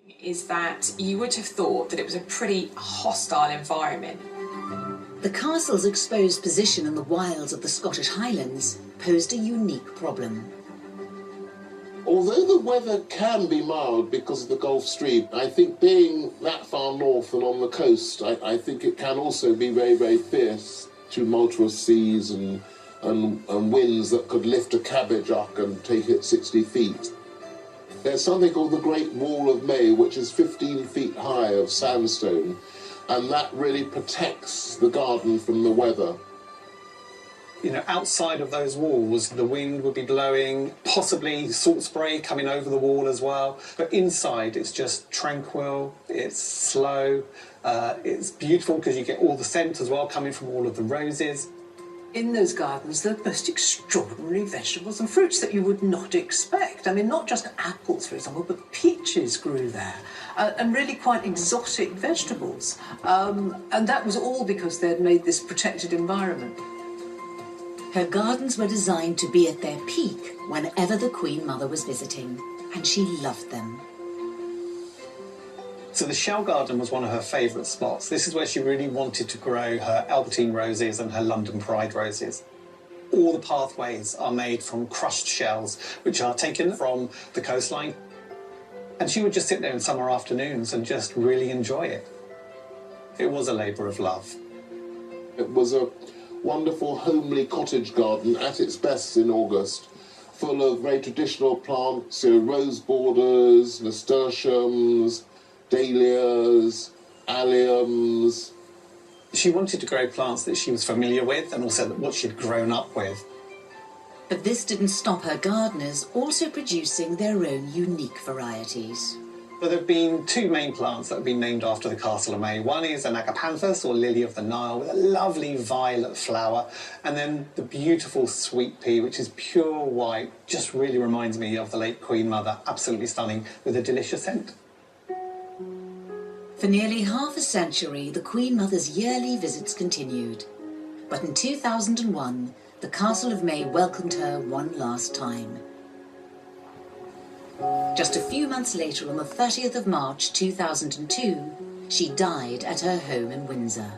Is that you would have thought that it was a pretty hostile environment. The castle's exposed position in the wilds of the Scottish Highlands posed a unique problem. Although the weather can be mild because of the Gulf Stream, I think being that far north and on the coast, I think it can also be very, very fierce, tumultuous seas and winds that could lift a cabbage up and take it 60 feet. There's something called the Great Wall of Mey, which is 15 feet high of sandstone, and that really protects the garden from the weather. You know, outside of those walls, the wind would be blowing, possibly salt spray coming over the wall as well. But inside, it's just tranquil, it's slow, it's beautiful because you get all the scent as well coming from all of the roses. In those gardens, there are most extraordinary vegetables and fruits that you would not expect. I mean, not just apples, for example, but peaches grew there, and really quite exotic vegetables. And that was all because they'd made this protected environment. Her gardens were designed to be at their peak whenever the Queen Mother was visiting, and she loved them. So the Shell Garden was one of her favourite spots. This is where she really wanted to grow her Albertine roses and her London Pride roses. All the pathways are made from crushed shells, which are taken from the coastline. And she would just sit there in summer afternoons and just really enjoy it. It was a labour of love. It was a wonderful homely cottage garden at its best in August, full of very traditional plants, rose borders, nasturtiums, dahlias, alliums. She wanted to grow plants that she was familiar with and also what she'd grown up with. But this didn't stop her gardeners also producing their own unique varieties. But there have been two main plants that have been named after the Castle of Mey. One is an agapanthus, or lily of the Nile, with a lovely violet flower, and then the beautiful sweet pea, which is pure white, just really reminds me of the late Queen Mother, absolutely stunning, with a delicious scent. For nearly half a century, the Queen Mother's yearly visits continued. But in 2001, the Castle of Mey welcomed her one last time. Just a few months later, on the 30th of March 2002, she died at her home in Windsor.